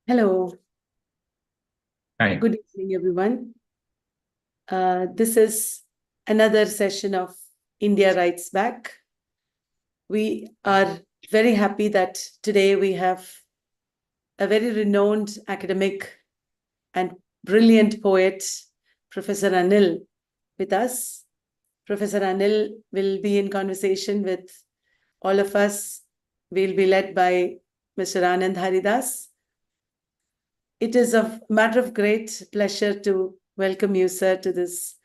Hello. Hi. Good evening, everyone. This is another session of India Writes Back. We are very happy that today we have a very renowned academic and brilliant poet, Professor Anil, with us. Professor Anil will be in conversation with all of us. We'll be led by Mr. Anand Haridas. It is a matter of great pleasure to welcome you, sir, to this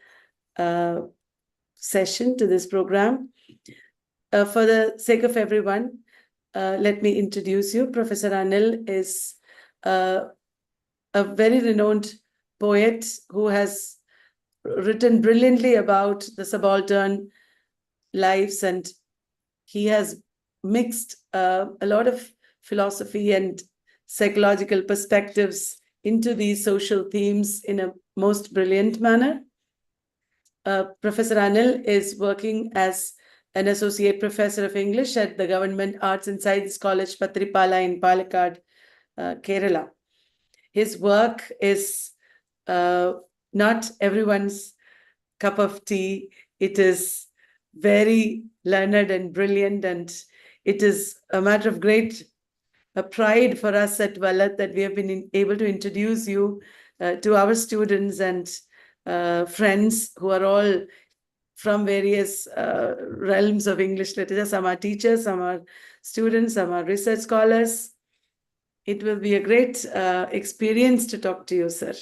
session, to this program. For the sake of everyone, let me introduce you. Professor Anil is a very renowned poet who has written brilliantly about the subaltern lives, and he has mixed a lot of philosophy and psychological perspectives into these social themes in a most brilliant manner. Professor Anil is working as an associate professor of English at the Government Arts and Science College, Patripala in Palakkad, Kerala. His work is not everyone's cup of tea. It is very learned and brilliant, and it is a matter of great pride for us at Vallath that we have been able to introduce you to our students and friends who are all from various realms of English literature. Some are teachers, some are students, some are research scholars. It will be a great experience to talk to you, sir.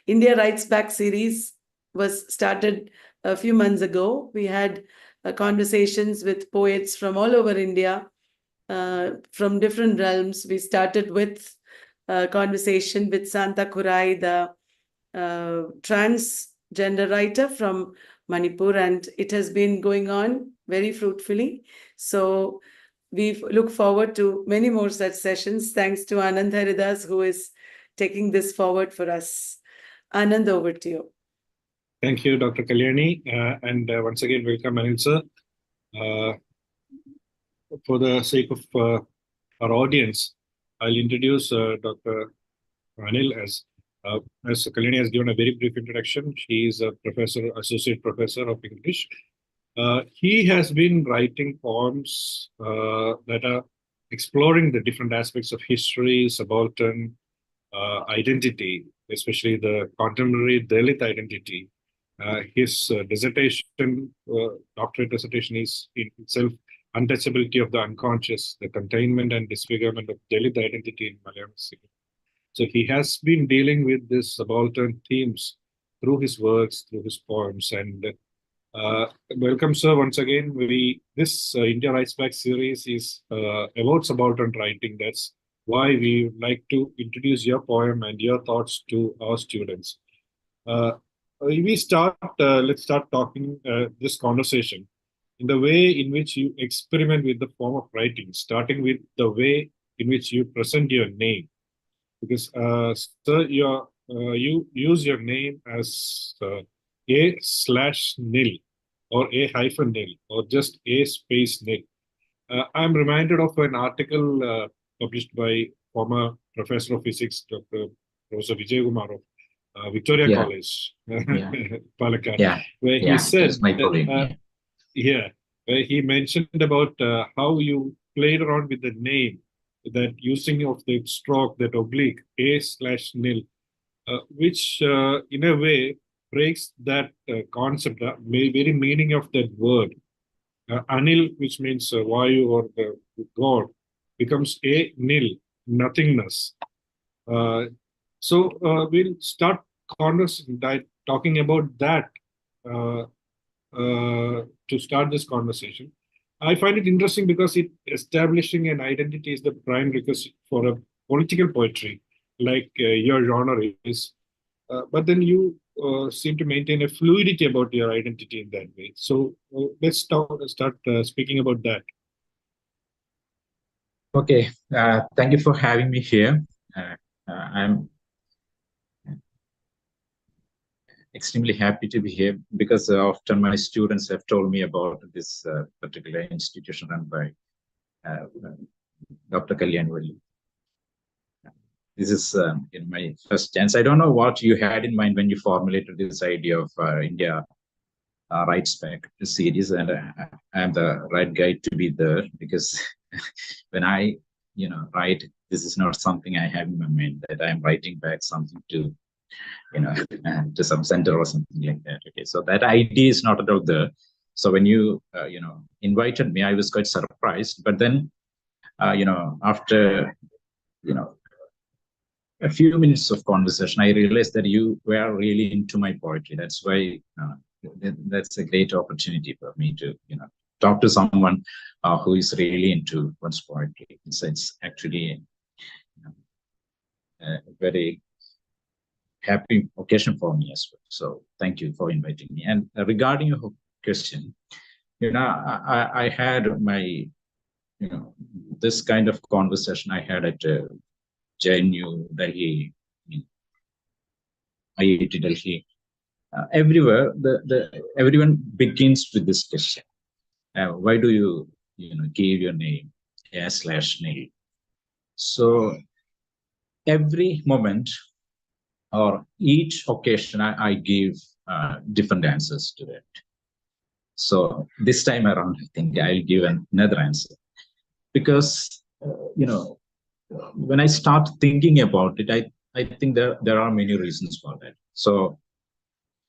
India Writes Back series was started a few months ago. We had conversations with poets from all over India, from different realms. We started with a conversation with Santa Kurai, the transgender writer from Manipur, and it has been going on very fruitfully. So we look forward to many more such sessions. Thanks to Anand Haridas, who is taking this forward for us. Anand, over to you. Thank you, Dr. Kalyani. And once again, welcome, Anil sir. For the sake of our audience, I'll introduce Dr. Anil as Kalyani has given a very brief introduction. She is a professor, associate professor of English. He has been writing poems that are exploring the different aspects of history, subaltern identity, especially the contemporary Dalit identity. His dissertation, doctorate dissertation, is in itself Untouchability of the Unconscious, the Containment and Disfigurement of Dalit Identity in Malayalam cinema. So he has been dealing with these subaltern themes through his works, through his poems. And welcome, sir, once again. This India Writes Back series is about subaltern writing. That's why we would like to introduce your poem and your thoughts to our students. Let's start talking this conversation in the way in which you experiment with the form of writing, starting with the way in which you present your name. Because, sir, you use your name as A/nil or A-nil or just A-nil. I'm reminded of an article published by former professor of physics, Dr. Professor Vijay Kumar of Victoria College, Palakkad, where he said, where he mentioned about how you played around with the name, that using of the stroke, that oblique, A/nil, which in a way breaks that concept, very meaning of that word. Anil, which means Vayu or the God, becomes A/nil, nothingness. So we'll start talking about that to start this conversation. I find it interesting because establishing an identity is the prime requisite for a political poetry, like your genre is. But then you seem to maintain a fluidity about your identity in that way. So let's start speaking about that. Okay, thank you for having me here. I'm extremely happy to be here because often my students have told me about this particular institution run by Dr. Kalyani. this is in my first chance. I don't know what you had in mind when you formulated this idea of India Writes Back series, and I am the right guy to be there, because when I write, this is not something I have in my mind, that I am writing back something to to some center or something like that. Okay, so that idea is not at all there. So when you invited me, I was quite surprised. But then after a few minutes of conversation, I realized that you were really into my poetry. That's why that's a great opportunity for me to talk to someone who is really into one's poetry. It's actually a very happy occasion for me as well. So thank you for inviting me. And regarding your question, I had my this kind of conversation I had at JNU Delhi, IIT Delhi. Everywhere, everyone begins with this question: why do you give your name /Neil? So every moment or each occasion, I give different answers to that. So this time around, I think I'll give another answer, because when I start thinking about it, I think there are many reasons for that. So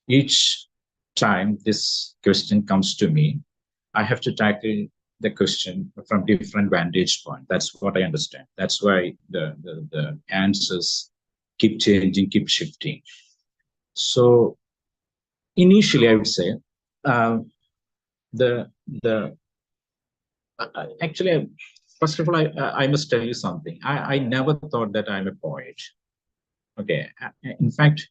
each time this question comes to me, I have to tackle the question from different vantage point. That's what I understand. That's why the answers keep changing, keep shifting. So initially, I would say actually, first of all, I must tell you something. I never thought that I'm a poet. Okay, in fact,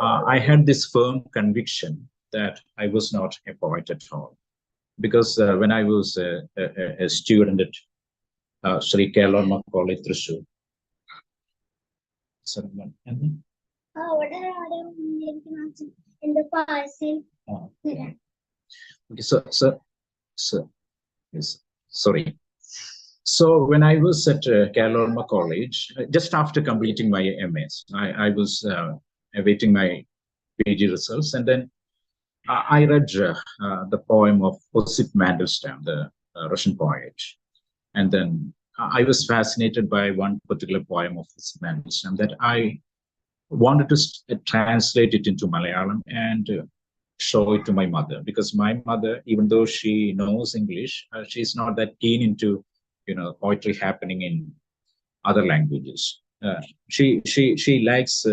I had this firm conviction that I was not a poet at all, because when I was a student at Sri Kelorma College, Thrissur. In the parcel. Okay, so yes, sorry. So when I was at Kelorma College, just after completing my MS, I was awaiting my PG results, and then I read the poem of Osip Mandelstam, the Russian poet. And then I was fascinated by one particular poem of Osip Mandelstam that I wanted to translate it into Malayalam and show it to my mother, because my mother, even though she knows English, she's not that keen into poetry happening in other languages. She likes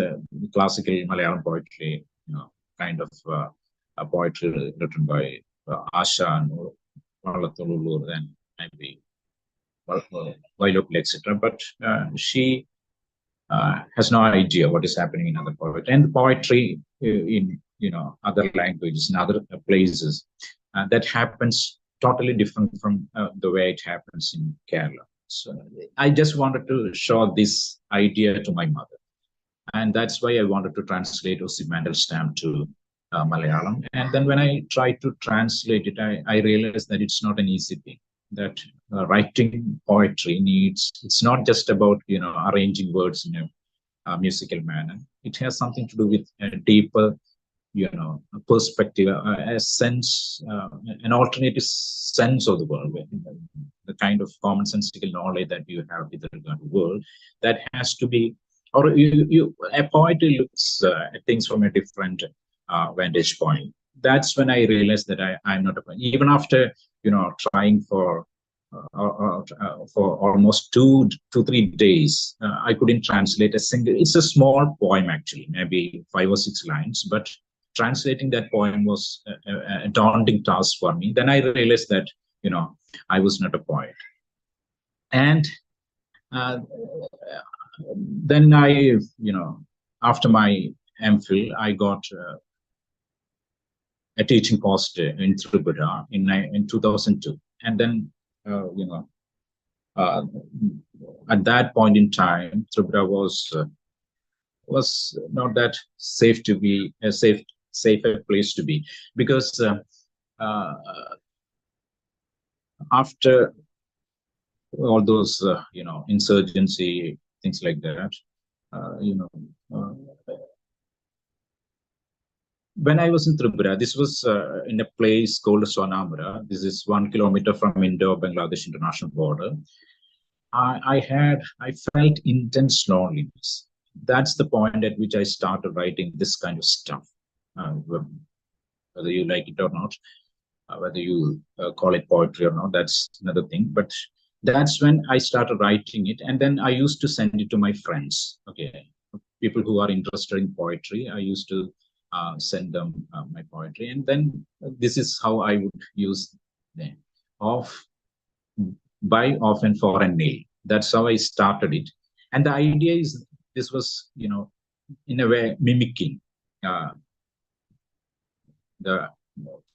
classical Malayalam poetry, kind of poetry written by Ashan or Vallath, and maybe Vallath, etc. But she has no idea what is happening in other poetry, and poetry in other languages, in other places, that happens totally different from the way it happens in Kerala. So I just wanted to show this idea to my mother, and that's why I wanted to translate Osip Mandelstam to Malayalam. And then when I tried to translate it, I realized that it's not an easy thing. That writing poetry it's not just about arranging words in a musical manner. It has something to do with a deeper a perspective, a sense, an alternative sense of the world, the kind of commonsensical knowledge that you have with regard to the world, that has to be, or a poet looks at things from a different vantage point. That's when I realized that I'm not a poet. Even after trying for almost 2-3 days, I couldn't translate a single. It's a small poem actually, maybe 5 or 6 lines, but translating that poem was a daunting task for me. Then I realized that I was not a poet, and then I after my MPhil, I got a teaching post in Tripura in 2002, and then at that point in time, Tripura was not that safe to be a safer place to be, because after all those insurgency, things like that, when I was in Tripura, this was in a place called Sonamura. This is 1 kilometer from Indo-Bangladesh international border. I felt intense loneliness. That's the point at which I started writing this kind of stuff, whether you like it or not, whether you call it poetry or not, that's another thing. But that's when I started writing it. And then I used to send it to my friends, okay, people who are interested in poetry. I used to send them my poetry. And then this is how I would use the by, of, and for, and nil. That's how I started it. And the idea is this was, in a way mimicking the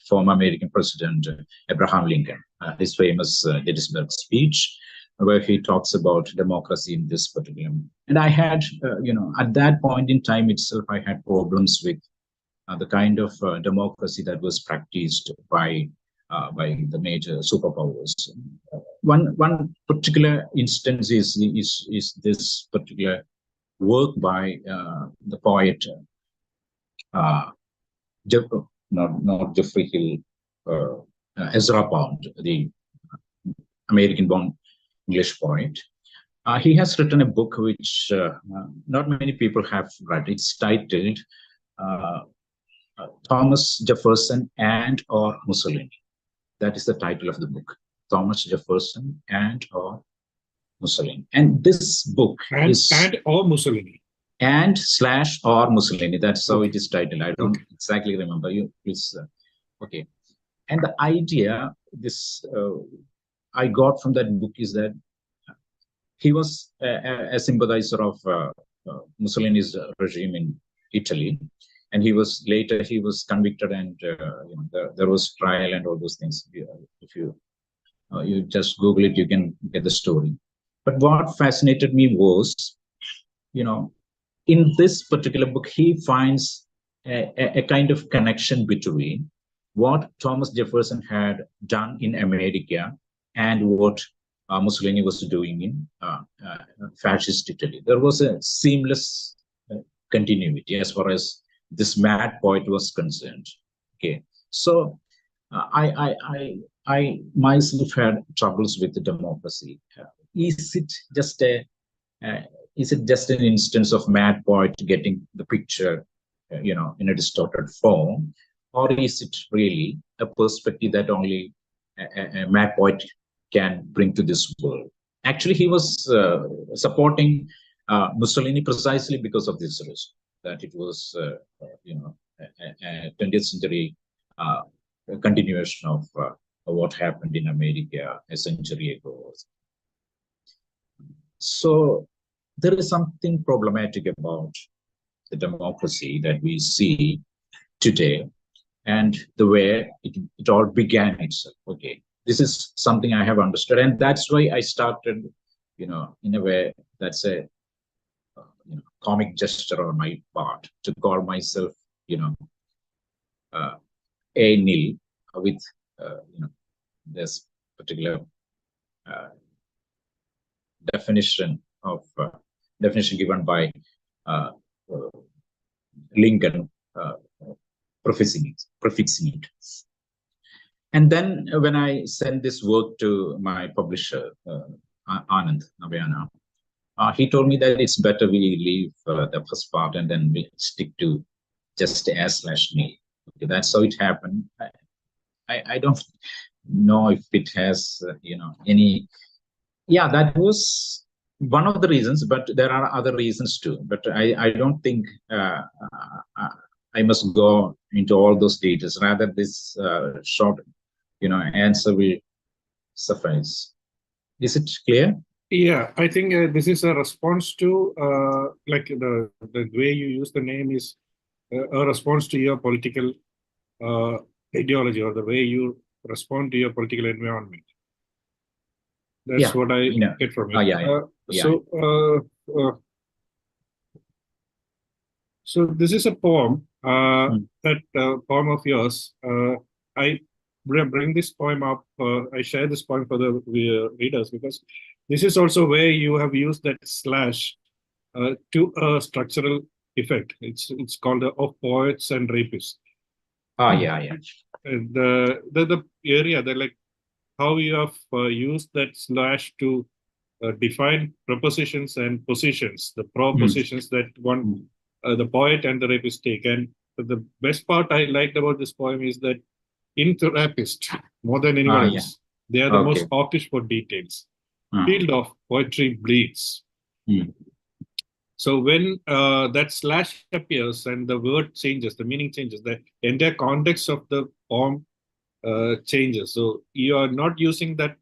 former American President Abraham Lincoln, his famous Gettysburg speech, where he talks about democracy in this particular. And I had, at that point in time itself, I had problems with the kind of democracy that was practiced by the major superpowers. One particular instance is this particular work by the poet not Jeffrey Hill, Ezra Pound, the American-born English poet. He has written a book which not many people have read. It's titled Thomas Jefferson and or Mussolini. That is the title of the book, Thomas Jefferson and or Mussolini. And this book is... And or Mussolini. And / or Mussolini. That's how it is titled. I don't exactly remember. You please. Okay. And the idea this I got from that book is that he was a sympathizer of Mussolini's regime in Italy, and he was convicted, and there was trial and all those things. If you just Google it, you can get the story. But what fascinated me was, in this particular book, he finds a kind of connection between what Thomas Jefferson had done in America and what Mussolini was doing in fascist Italy. There was a seamless continuity as far as this mad poet was concerned. Okay, so I myself had troubles with the democracy. Is it just an instance of mad poet getting the picture, in a distorted form, or is it really a perspective that only a mad poet can bring to this world? Actually, he was supporting Mussolini precisely because of this reason, that it was, a 20th century continuation of what happened in America a century ago. So there is something problematic about the democracy that we see today and the way it all began itself. Okay, this is something I have understood, and that's why I started, in a way, that's a comic gesture on my part to call myself, a nil with this particular definition given by Lincoln, prefixing it. And then when I sent this work to my publisher, Anand Navayana, he told me that it's better we leave the first part and then we stick to just a/me. Okay, that's how it happened. I don't know if it has, any. Yeah, that was one of the reasons, but there are other reasons too. But I don't think I must go into all those details. Rather, this short, answer will suffice. Is it clear? Yeah, I think this is a response to like the way you use the name is a response to your political ideology, or the way you respond to your political environment. That's what I get from it. So this is a poem, that poem of yours. I bring this poem up. I share this poem for the readers because this is also where you have used that slash to a structural effect. It's called of poets and rapists. Yeah. The area that like how you have used that slash to define prepositions and positions, the propositions that one the poet and the rapist take. And the best part I liked about this poem is that in the rapist, more than anyone else, they are the most hawkish for details. Field of poetry bleeds. So when that slash appears and the word changes, the meaning changes, the entire context of the poem changes. So you are not using that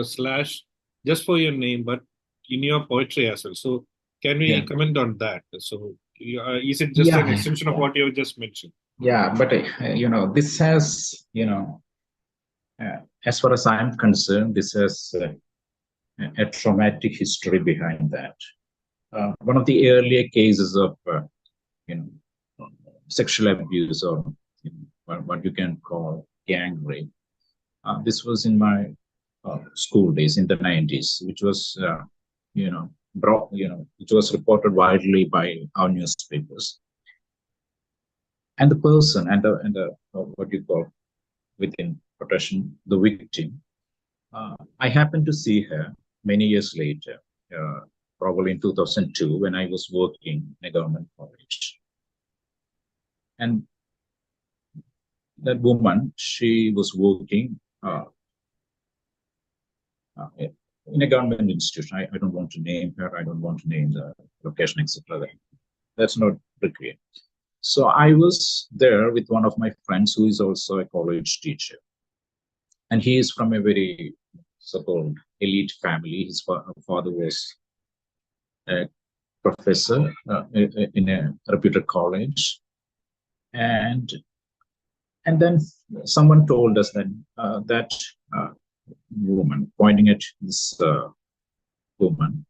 slash just for your name, but in your poetry as well. So can we comment on that? So is it just an extension of what you just mentioned? Yeah, but this has, as far as I'm concerned, this has a traumatic history behind that. One of the earlier cases of, sexual abuse or what you can call gang rape. This was in my school days in the 90s, which was, it was reported widely by our newspapers. And the person and the what you call within protection, the victim, I happened to see her many years later, probably in 2002, when I was working in a government college. And that woman, she was working in a government institution. I don't want to name her. I don't want to name the location, etc. That's not required. So I was there with one of my friends who is also a college teacher. And he is from a very so-called elite family. His father was a professor in a reputed college. And then someone told us that that woman, pointing at this woman,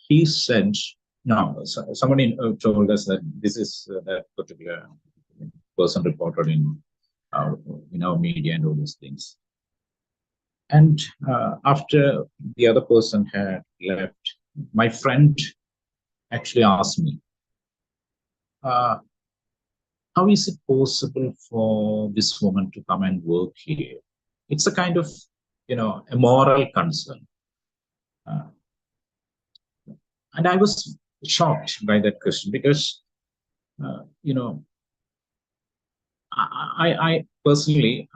he said, no, somebody told us that this is that particular person reported in our media and all these things. And after the other person had left, my friend actually asked me, how is it possible for this woman to come and work here? It's a kind of, a moral concern. And I was shocked by that question because, I personally,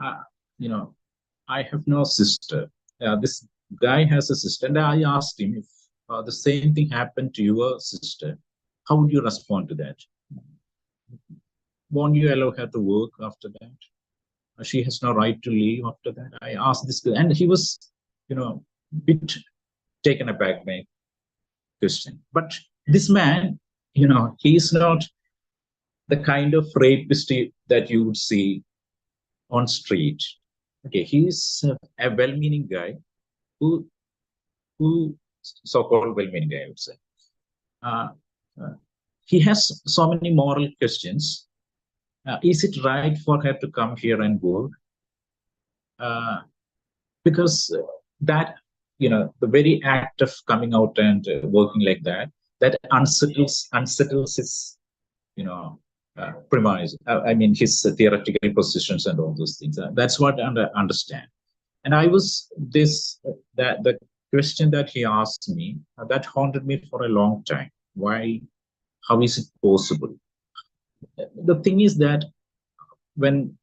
I have no sister. This guy has a sister, and I asked him if the same thing happened to your sister, how would you respond to that? Won't you allow her to work after that? She has no right to leave after that. I asked this guy, and he was, a bit taken aback by question. But this man, he is not the kind of rapist that you would see on street. Okay, he's a well-meaning guy who so-called well-meaning guy, I would say. He has so many moral questions. Is it right for her to come here and work? Because that, the very act of coming out and working like that unsettles his, premise. I mean, his theoretical positions and all those things. That's what I understand. And I was the question that he asked me, that haunted me for a long time. Why? How is it possible? The thing is that when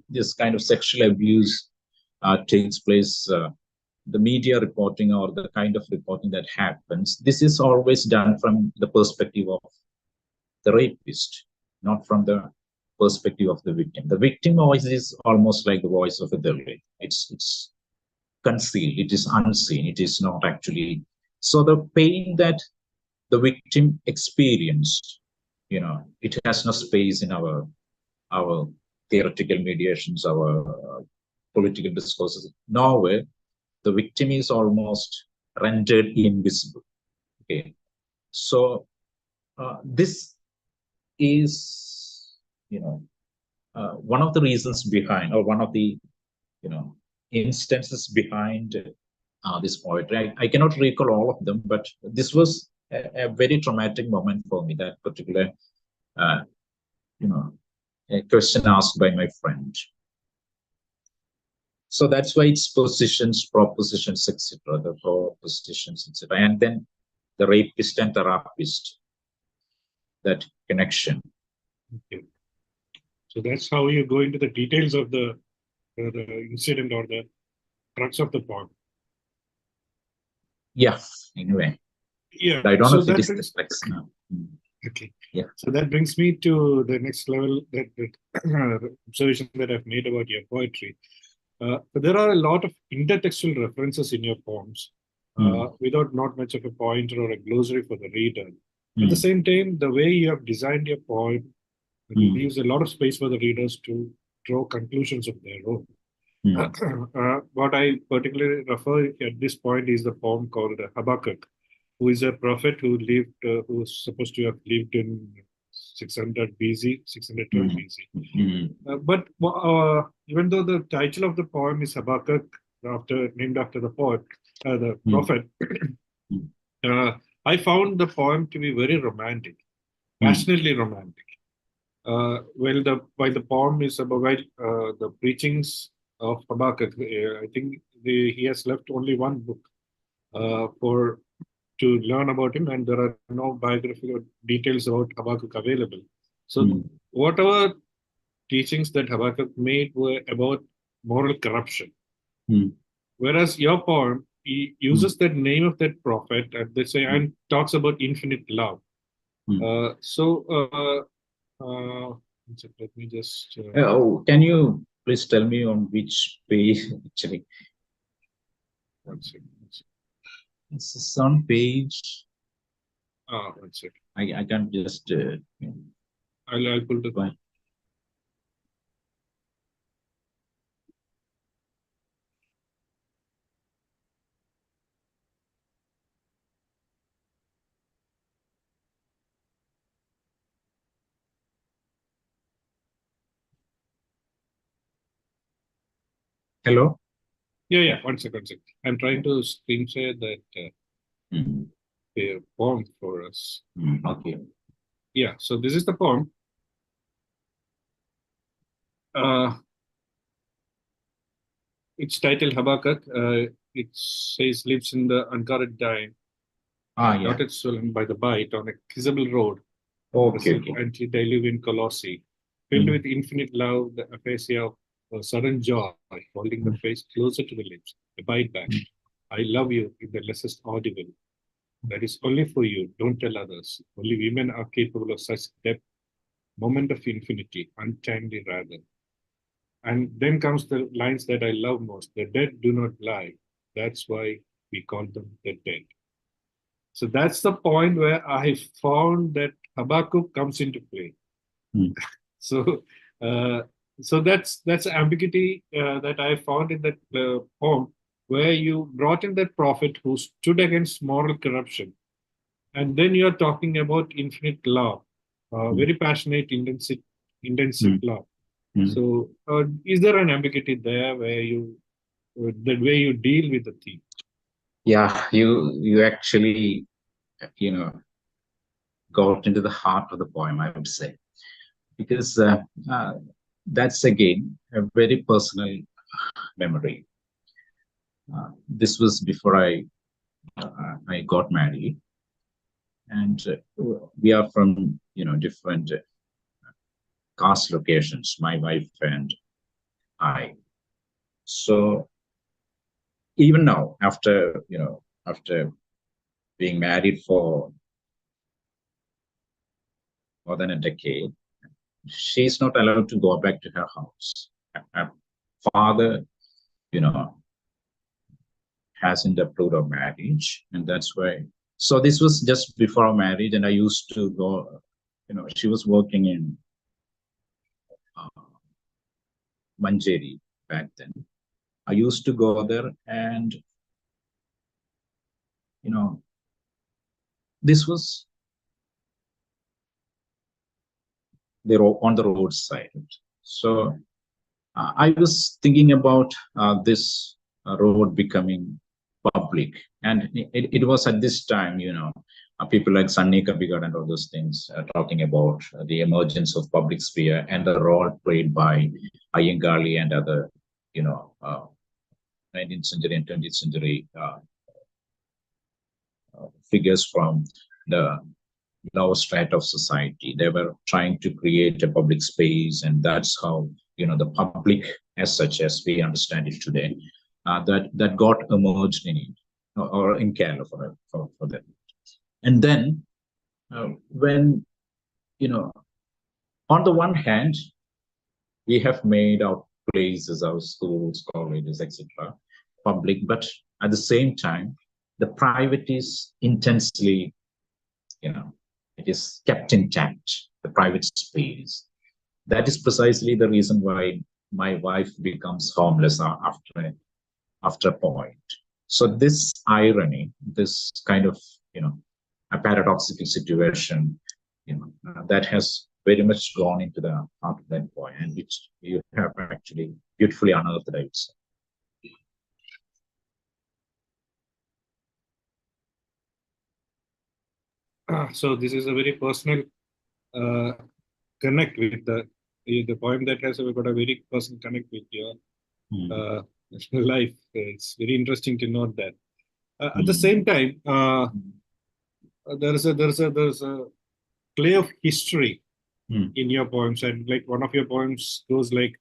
this kind of sexual abuse takes place, the media reporting or the kind of reporting that happens, this is always done from the perspective of the rapist, not from the perspective of the victim. The victim voice is almost like the voice of a devil. It's concealed, it is unseen, it is not actually. So the pain that the victim experienced, it has no space in our theoretical mediations, our political discourses. Nowhere, the victim is almost rendered invisible. Okay, so this is, one of the reasons behind, or one of the, instances behind this poetry. I cannot recall all of them, but this was a very traumatic moment for me, that particular, a question asked by my friend. So that's why it's positions, propositions, etc., the propositions, etc. And then the rapist and therapist, that connection. Okay. So that's how you go into the details of the incident or the crux of the poem. Yeah, anyway. Yeah. I don't so know if it that is brings, the text now. okay. Yeah. So that brings me to the next level, that observation that I've made about your poetry. There are a lot of intertextual references in your poems, without not much of a pointer or a glossary for the reader. At the same time, the way you have designed your poem leaves a lot of space for the readers to draw conclusions of their own. What I particularly refer at this point is the poem called Habak, who is a prophet who lived, who was supposed to have lived in 600 BC, 612 BC. But even though the title of the poem is Habak, named after the poet, the prophet, I found the poem to be very romantic, passionately romantic. While the poem is about the preachings of Habak, I think he has left only one book to learn about him, and there are no biographical details about Habakkuk available. So whatever teachings that Habakkuk made were about moral corruption. Whereas your poem, he uses that name of that prophet and talks about infinite love. Let me just. Can you please tell me on which page actually? One second. It's on page. One second. I can't just. I'll pull the point. Hello? Yeah. One second. I'm trying to screen share that poem for us. Okay. Yeah, so this is the poem. It's titled Habakuk. It says, lives in the unguarded dime, dotted swollen by the bite on a kissable road. Okay. Antediluvian Colossi, filled with infinite love, the aphasia of sudden joy, holding the face closer to the lips, a bite back. I love you in the lessest audible. That is only for you, don't tell others. Only women are capable of such depth, moment of infinity, untimely rather. And then comes the lines that I love most. The dead do not lie. That's why we call them the dead. So that's the point where I found that Habakkuk comes into play. So that's ambiguity that I found in that poem, where you brought in that prophet who stood against moral corruption. And then you're talking about infinite love, very passionate, intensive love. So is there an ambiguity there where the way you deal with the theme? Yeah, you actually, got into the heart of the poem, I would say, because that's again a very personal memory. This was before I got married, and we are from different caste locations, my wife and I. So even now, after being married for more than a decade, she's not allowed to go back to her house. Her father, hasn't approved of marriage, and that's why. So this was just before our marriage, and I used to go. She was working in Manjeri back then. I used to go there, and this was on the roadside. So I was thinking about this road becoming public, and it was at this time, people like Sunny Kabigar and all those things talking about the emergence of public sphere and the role played by Iyengali and other, 19th century and 20th century figures from the lower strata of society. They were trying to create a public space, and that's how the public, as such as we understand it today, that got emerged in it or in Kerala for that. And then when on the one hand, we have made our places, our schools, colleges, etc., public, but at the same time, the private is intensely, it is kept intact, the private space. That is precisely the reason why my wife becomes homeless after a point. So this irony, this kind of, a paradoxical situation, that has very much gone into the heart of that boy, and which you have actually beautifully unearthed, I would say. So this is a very personal connect with the poem that has got a very personal connect with your life. It's very interesting to note that. At the same time, there's a play of history in your poems, and like one of your poems goes like,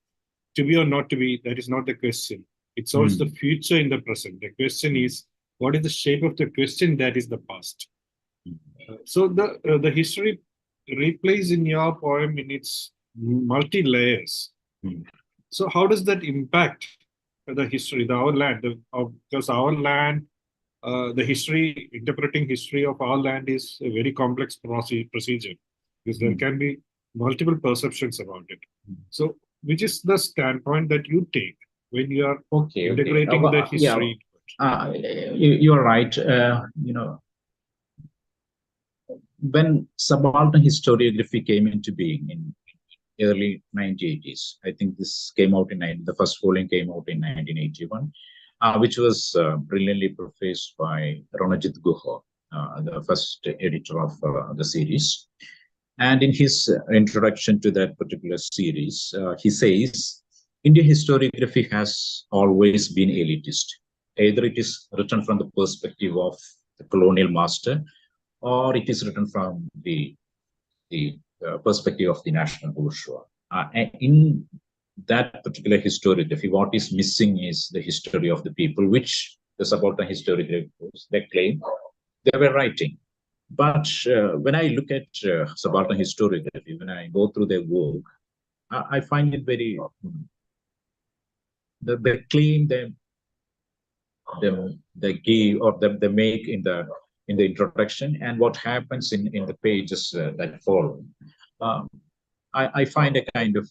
"To be or not to be, that is not the question. It solves the future in the present. The question is, what is the shape of the question? That is the past." So the history replays in your poem in its multi layers. So how does that impact the history, our land? Because our land, the history, interpreting history of our land is a very complex procedure, because there can be multiple perceptions about it. So which is the standpoint that you take when you are integrating the history? Yeah. You're right. When subaltern historiography came into being in early 1980s, I think this came out the first volume came out in 1981, which was brilliantly prefaced by Ronajit Guha, the first editor of the series. And in his introduction to that particular series, he says, Indian historiography has always been elitist. Either it is written from the perspective of the colonial master, or it is written from the perspective of the national bourgeois. In that particular historiography, what is missing is the history of the people, which the subaltern historiographers, they claim they were writing. But when I look at subaltern historiography, when I go through their work, I find it very, the claim they give or they make in the introduction, and what happens in the pages that follow, I find a kind of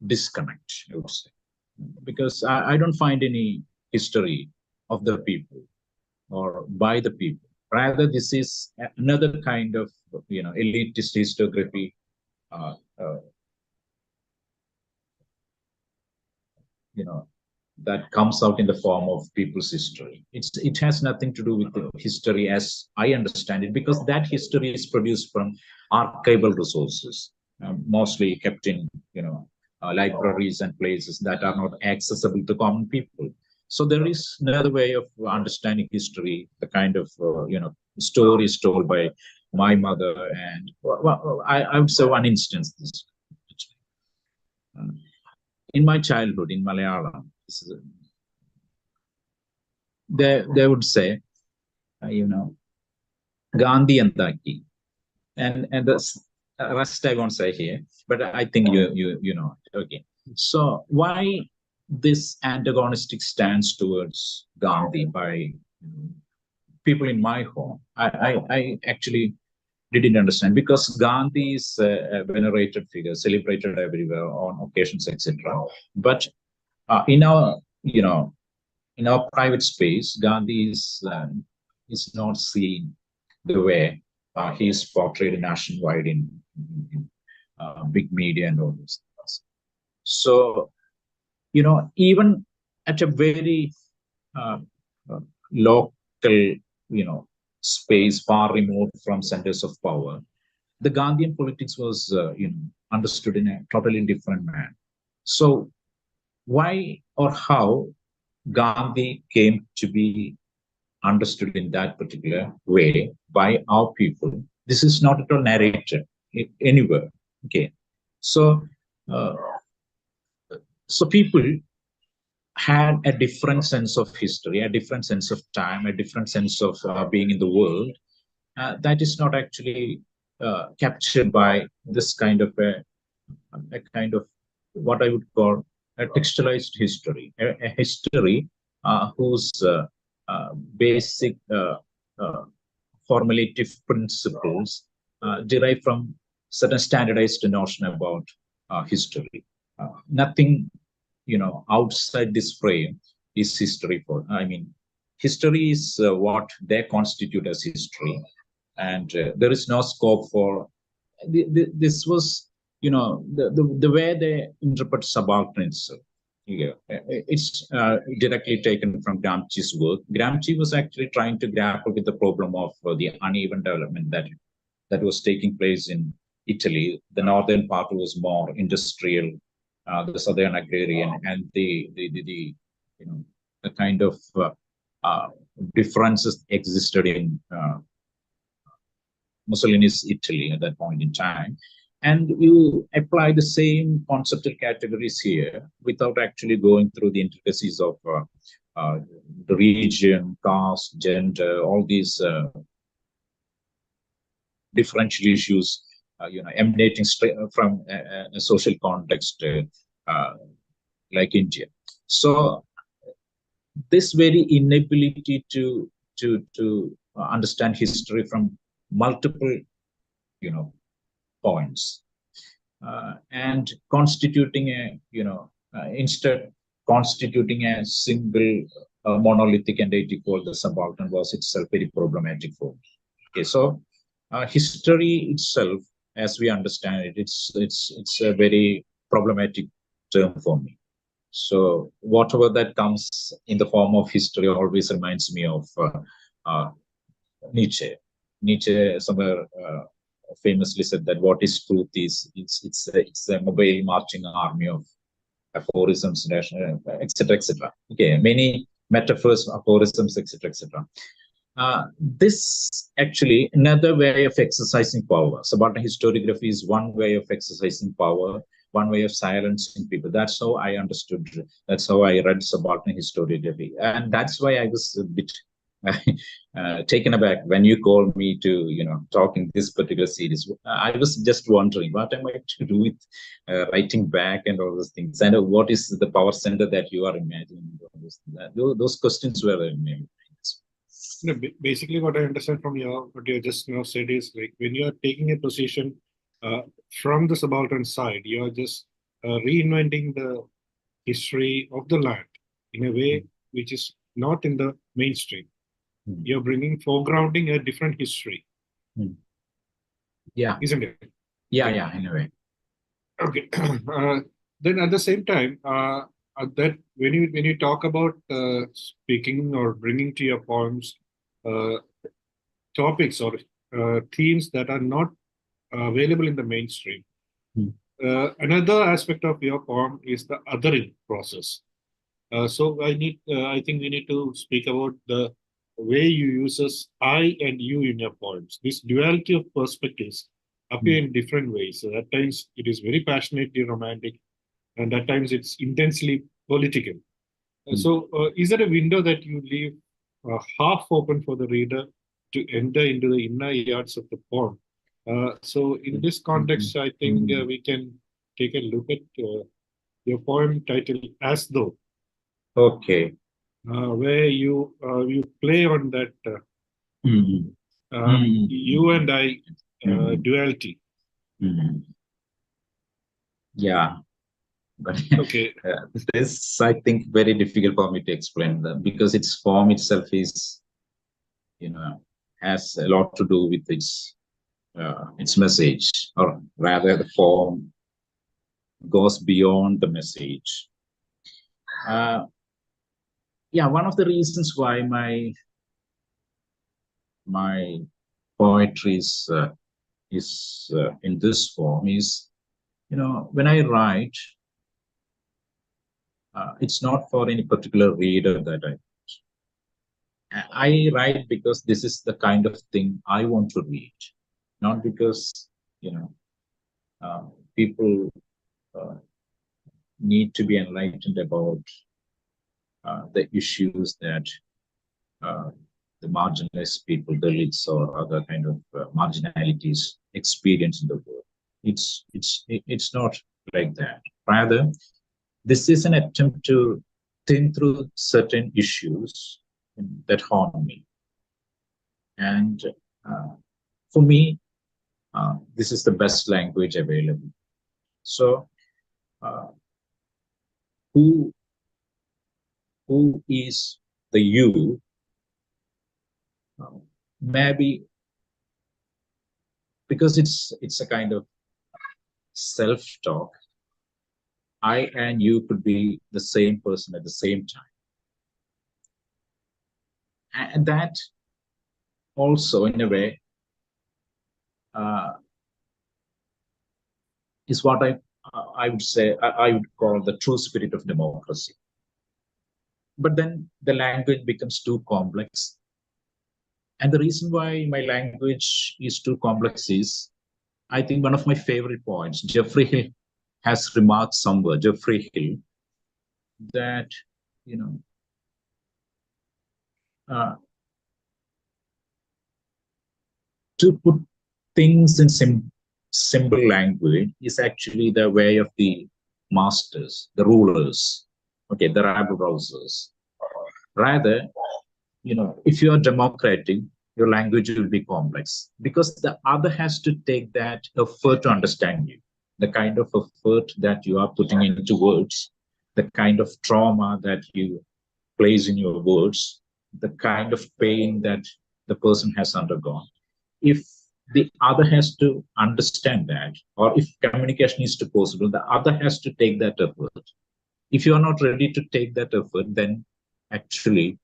disconnect, I would say, because I don't find any history of the people or by the people. Rather, this is another kind of elitist historiography, that comes out in the form of people's history. It has nothing to do with the history as I understand it, because that history is produced from archival resources, mostly kept in libraries and places that are not accessible to common people. So there is another way of understanding history, the kind of stories told by my mother, and I would say one instance. In my childhood in Malayalam, they would say, Gandhi and Daki, and the rest I won't say here, but I think you know it. Okay, so why this antagonistic stance towards Gandhi by people in my home? I actually didn't understand, because Gandhi is a venerated figure, celebrated everywhere on occasions, etc. But in our private space, Gandhi is not seen the way he is portrayed nationwide in big media and all those things. So even at a very local space far removed from centers of power, the Gandhian politics was understood in a totally different manner. So why or how Gandhi came to be understood in that particular way by our people, this is not at all narrated anywhere. Okay, so uh, so people had a different sense of history, a different sense of time, a different sense of being in the world. That is not actually captured by this kind of a kind of what I would call a textualized history, a history whose basic formulative principles derive from certain standardized notion about history. Nothing, outside this frame is history for. I mean, history is what they constitute as history, and there is no scope for. This was, the way they interpret subalterns. Yeah, it's directly taken from Gramsci's work. Gramsci was actually trying to grapple with the problem of the uneven development that was taking place in Italy. The northern part was more industrial, the southern agrarian, and the kind of differences existed in Mussolini's Italy at that point in time. And you apply the same conceptual categories here without actually going through the intricacies of the region, caste, gender, all these differential issues, emanating from a social context like India. So this very inability to understand history from multiple, points, and constituting instead constituting a single monolithic entity called the subaltern was itself very problematic for me. Okay, so history itself, as we understand it, it's a very problematic term for me. So whatever that comes in the form of history always reminds me of Nietzsche. Nietzsche somewhere famously said that what is truth is it's a mobile marching army of aphorisms, etc., etc. Okay, many metaphors, aphorisms, etc., etc. This actually another way of exercising power. Subaltern historiography is one way of exercising power, one way of silencing people. That's how I understood. That's how I read subaltern historiography, and that's why I was a bit taken aback when you called me to talk in this particular series. I was just wondering what am I to do with writing back and all those things, and what is the power center that you are imagining. Those questions were in my mind. Basically, what I understand from what you just now said is like when you are taking a position from the subaltern side, you are just reinventing the history of the land in a way which is not in the mainstream. You're bringing foregrounding a different history. Yeah. Isn't it? Yeah, in a way. Okay. Then at the same time, that when you talk about speaking or bringing to your poems topics or themes that are not available in the mainstream, another aspect of your poem is the othering process. So I think we need to speak about the way you uses I and you in your poems. This duality of perspectives appear in different ways. So at times it is very passionately romantic, and at times it's intensely political. So is there a window that you leave half open for the reader to enter into the inner yards of the poem? So in this context, I think we can take a look at your poem titled As Though. Okay. Where you play on that you and I duality. Yeah, but Okay. this I think very difficult for me to explain because its form itself is, has a lot to do with its message, or rather, the form goes beyond the message. Yeah, one of the reasons why my my poetry is in this form is, when I write, it's not for any particular reader that I write because this is the kind of thing I want to read, not because, people need to be enlightened about the issues that the marginalized people, Dalits or other kind of marginalities experience in the world. It's not like that. Rather, this is an attempt to think through certain issues that haunt me. And for me, this is the best language available. So, who is the you? Maybe because it's a kind of self-talk. I and you could be the same person at the same time, and that also, in a way, is what I would say I would call the true spirit of democracy. But then the language becomes too complex. And the reason why my language is too complex is, I think one of my favorite points, Geoffrey Hill has remarked somewhere, Geoffrey Hill, that, to put things in simple language is actually the way of the masters, the rulers, okay, the rabble-rousers. Rather, if you are democratic, your language will be complex because the other has to take that effort to understand you, the kind of effort that you are putting into words, the kind of trauma that you place in your words, the kind of pain that the person has undergone. If the other has to understand that, or if communication is possible, the other has to take that effort. If you are not ready to take that effort, then actually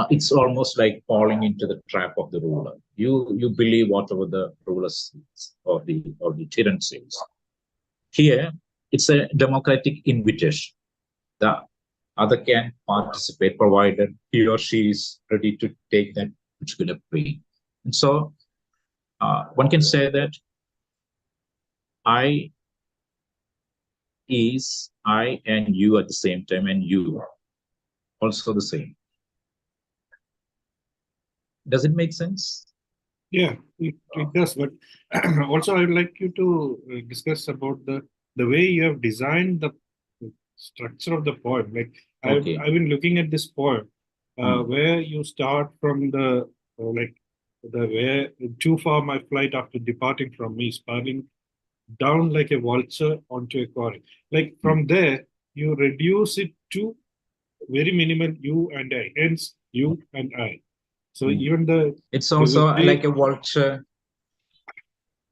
it's almost like falling into the trap of the ruler. You believe whatever the ruler says or the tyrant says. Here, it's a democratic invitation. The other can participate provided he or she is ready to take that particular pain. And so one can say that I is I and you at the same time, and you also the same. Does it make sense? Yeah, it does. But also, I would like you to discuss about the way you have designed the structure of the poem. Like Okay. I've been looking at this poem where you start from the where too far my flight after departing from me, spiraling down like a vulture onto a quarry. Like from there, you reduce it to very minimal you and I, hence you and I. So even it's also way, like a vulture,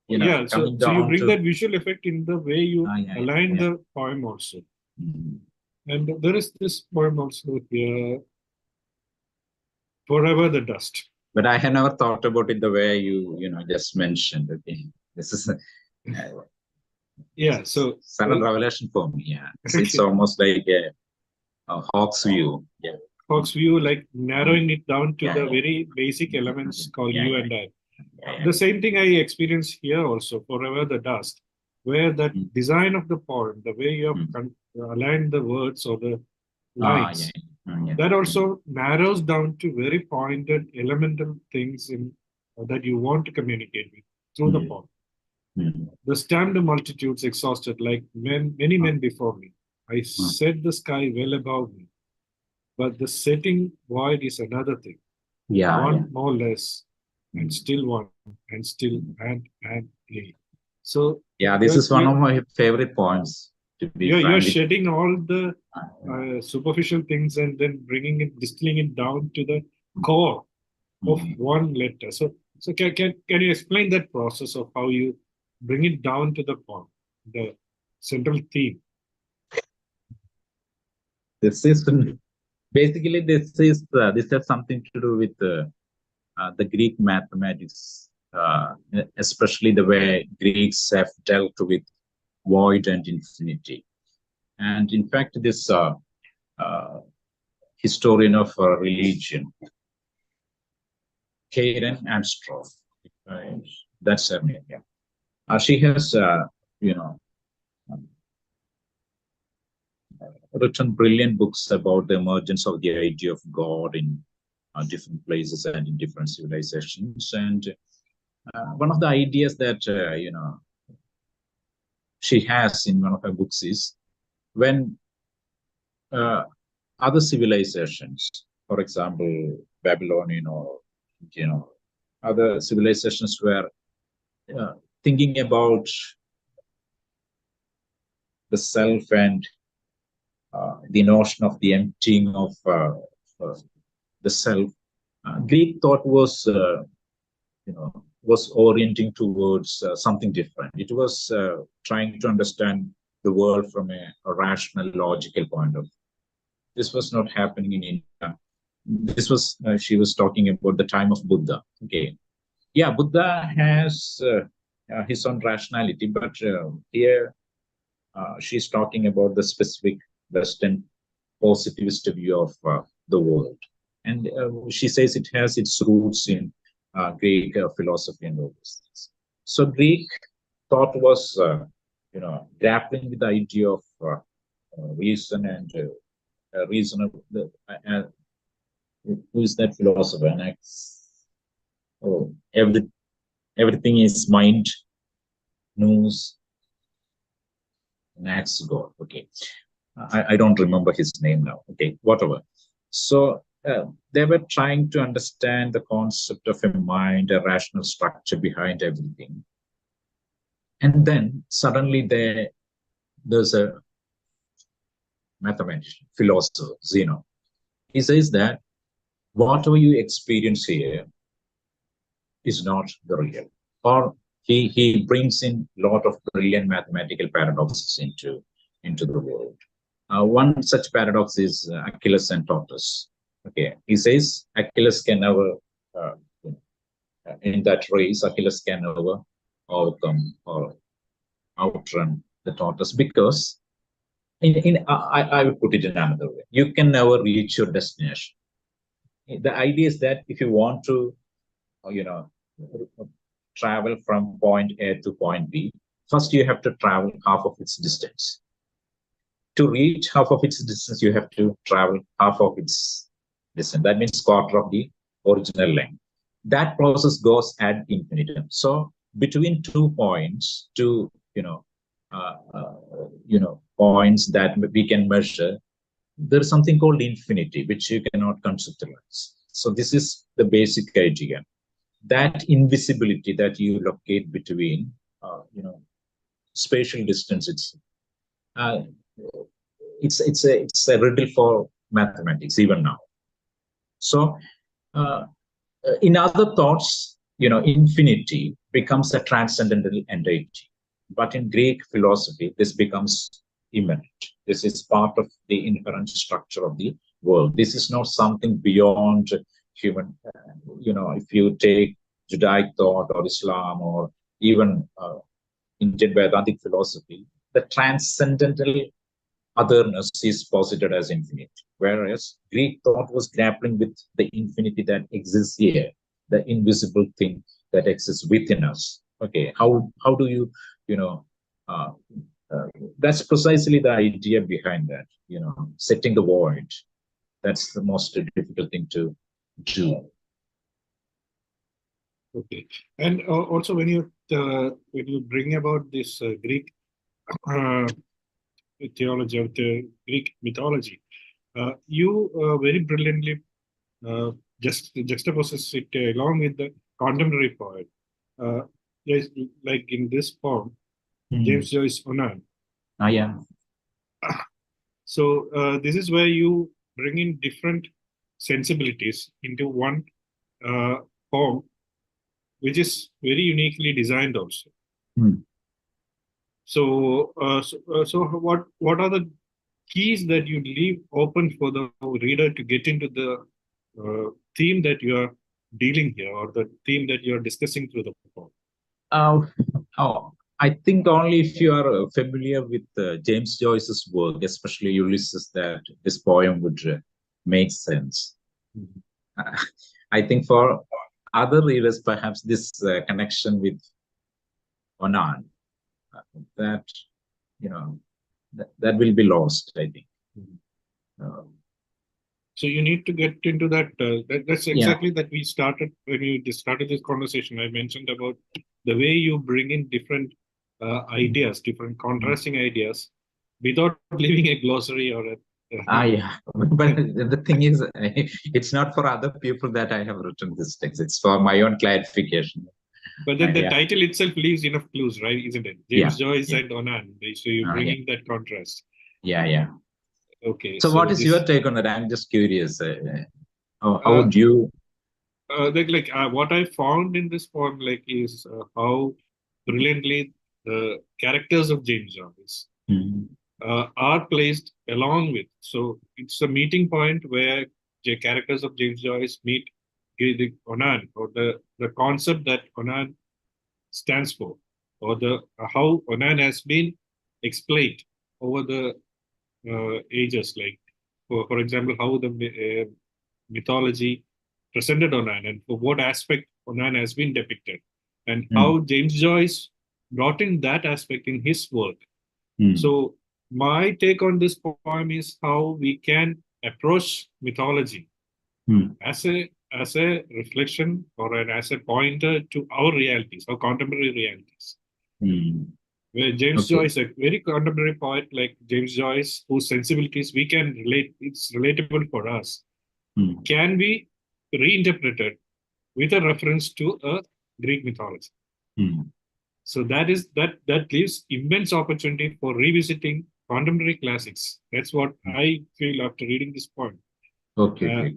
yeah. So you bring that visual effect in the way you align the poem also. And there is this poem also here, Forever the Dust. But I had never thought about it the way you just mentioned. Okay, this is yeah. So sudden revelation for me. Yeah, it's almost like a hawk's view. Yeah, hawk's view, like narrowing it down to the very basic elements called you and I. The same thing I experience here also, Forever the Dust, where the design of the poem, the way you have aligned the words or the lines, that also narrows down to very pointed elemental things in that you want to communicate with through the poem. The stamped multitudes exhausted like many men before me. I set the sky well above me, but the setting void is another thing. One more less, and still one, and still and a. So this is one of my favorite points. To be you're shedding all the superficial things and then distilling it down to the core of one letter. So can you explain that process of how you bring it down to the point, the central theme? This is basically this has something to do with the Greek mathematics, especially the way Greeks have dealt with void and infinity. And in fact, this historian of religion, Karen Armstrong, that's her name, yeah. She has, written brilliant books about the emergence of the idea of God in different places and in different civilizations. And one of the ideas that, she has in one of her books is when other civilizations, for example, Babylonian or, other civilizations were thinking about the self and the notion of the emptying of the self. Greek thought was, was orienting towards something different. It was trying to understand the world from a rational, logical point of view. This was not happening in India. This was, she was talking about the time of Buddha. Okay. Yeah, Buddha has his own rationality, but here she's talking about the specific Western positivist view of the world. And she says it has its roots in Greek philosophy and all these things. So Greek thought was, grappling with the idea of reason and reason of who is that philosopher? And everything is mind, knows, and acts God. Okay, I don't remember his name now. Okay, whatever. So they were trying to understand the concept of a mind, a rational structure behind everything. And then suddenly there's a mathematician, philosopher, Zeno. He says that whatever you experience here is not the real. Or he brings in a lot of brilliant mathematical paradoxes into the world. One such paradox is Achilles and tortoise. Okay, he says Achilles can never, in that race, Achilles can never overcome or outrun the tortoise because, I will put it in another way, you can never reach your destination. The idea is that if you want to, travel from point A to point B, first you have to travel half of its distance. To reach half of its distance, you have to travel half of its distance. That means quarter of the original length. That process goes ad infinitum. So between 2 points, points that we can measure, there is something called infinity, which you cannot conceptualize. So this is the basic idea. That invisibility that you locate between, spatial distances, it's a riddle for mathematics even now. So in other thoughts, infinity becomes a transcendental entity. But in Greek philosophy, this becomes immanent. This is part of the inherent structure of the world. This is not something beyond human. If you take Judaic thought or Islam or even Indian Vedantic philosophy, the transcendental otherness is posited as infinite. Whereas Greek thought was grappling with the infinity that exists here, the invisible thing that exists within us. Okay, how do you, that's precisely the idea behind that, setting the void. That's the most difficult thing to do. Okay, and also when you bring about this Greek theology of the Greek mythology, you very brilliantly just juxtaposes it along with the contemporary poet. Like in this poem, James Joyce Onan. Yeah. So this is where you bring in different sensibilities into one poem, which is very uniquely designed also. So, so what are the keys that you leave open for the reader to get into the theme that you are dealing here, or the theme that you're discussing through the poem? I think only if you are familiar with James Joyce's work, especially Ulysses, that this poem would make sense. I think for other readers, perhaps this connection with Onan, that that will be lost, I think. So you need to get into that. That's exactly that we started when we started this conversation. I mentioned about the way you bring in different ideas, different contrasting ideas, without leaving a glossary or a. Yeah, but the thing is, it's not for other people that I have written this text. It's for my own clarification. But then the title itself leaves enough clues, right? Isn't it? James Joyce and Onan. So you're bringing that contrast. Yeah. Okay. So what is your take on that? I'm just curious. How would you? What I found in this poem, is how brilliantly the characters of James Joyce are placed along with. So it's a meeting point where the characters of James Joyce meet the Onan, or the concept that Onan stands for, or the how Onan has been explained over the ages. Like, for example, how the mythology presented Onan, and for what aspect Onan has been depicted, and how James Joyce brought in that aspect in his work. So my take on this poem is how we can approach mythology as a reflection, or as a pointer to our realities, our contemporary realities. Where James Joyce, a very contemporary poet like James Joyce, whose sensibilities we can relate, it's relatable for us, can be reinterpreted with a reference to a Greek mythology. So that gives immense opportunity for revisiting contemporary classics. That's what I feel after reading this poem. Okay.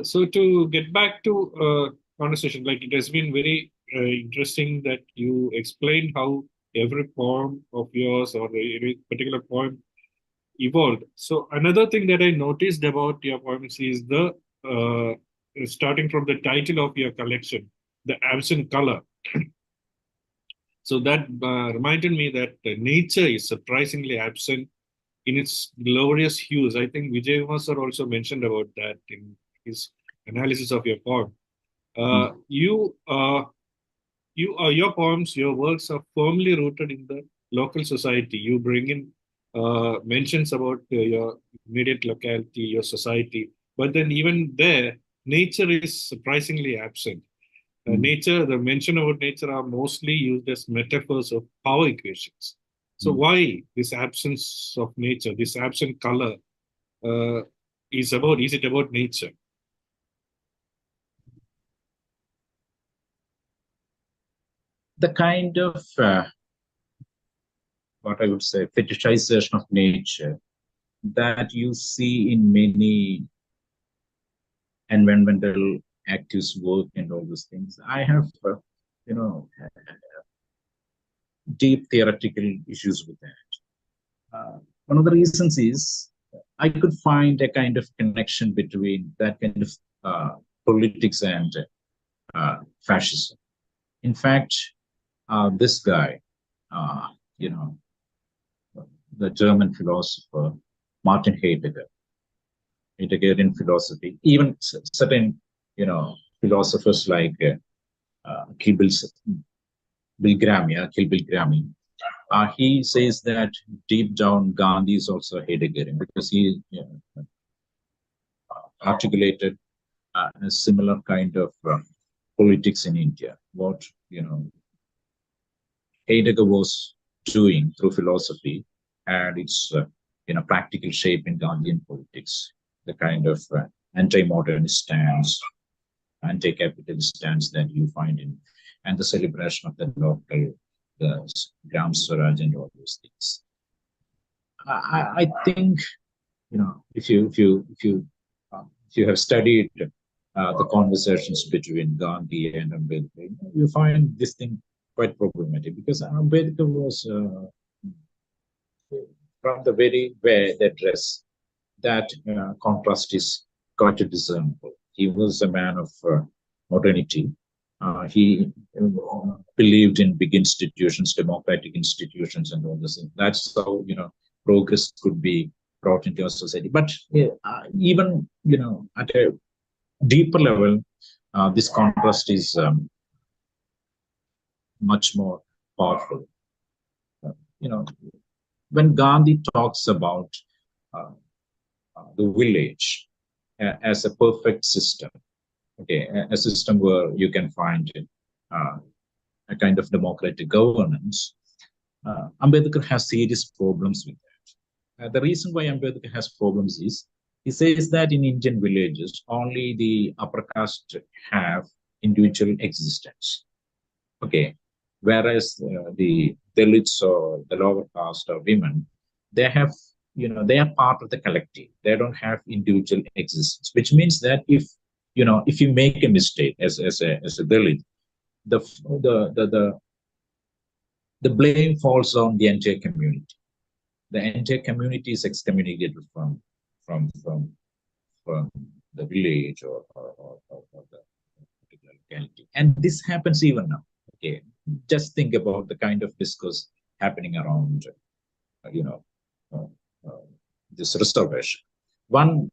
So to get back to conversation, it has been very interesting that you explained how every poem of yours, or any particular poem, evolved. So another thing that I noticed about your poems is the starting from the title of your collection, the absent color. So that reminded me that nature is surprisingly absent in its glorious hues. I think Vijay Sir also mentioned about that in his analysis of your poem. Your poems, your works are firmly rooted in the local society. You bring in mentions about your immediate locality, your society, but then even there, nature is surprisingly absent. Nature, the mention about nature are mostly used as metaphors of power equations. So why this absence of nature, this absent color, is it about nature? The kind of what I would say fetishization of nature that you see in many environmental activists' work and all those things. I have deep theoretical issues with that. One of the reasons is I could find a kind of connection between that kind of politics and fascism. In fact, this guy, the German philosopher Martin Heidegger, Heideggerian philosophy, even certain, philosophers like Kill Bill Gramy, he says that deep down Gandhi is also Heideggerian, because he articulated a similar kind of politics in India. What Heidegger was doing through philosophy had its practical shape in Gandhian politics. The kind of anti-modernist stance, anti-capitalist stance that you find in, and the celebration of the local, the Gram Swaraj and all those things. I think if you have studied the conversations between Gandhi and Ambedkar, you find this thing quite problematic, because Ambedkar was from the very way they dress, that contrast is quite discernible. He was a man of modernity. He believed in big institutions, democratic institutions, and all this. That's how, progress could be brought into our society. But even, at a deeper level, this contrast is much more powerful. When Gandhi talks about the village as a perfect system, okay, a system where you can find a kind of democratic governance, Ambedkar has serious problems with that. The reason why Ambedkar has problems is, he says that in Indian villages, only the upper caste have individual existence. Okay, whereas the Dalits or the lower caste or women, they have, they are part of the collective. They don't have individual existence, which means that if you make a mistake as a Dalit, the blame falls on the entire community. The entire community is excommunicated from the village or the particular locality. And this happens even now. Okay, just think about the kind of discourse happening around, this reservation. One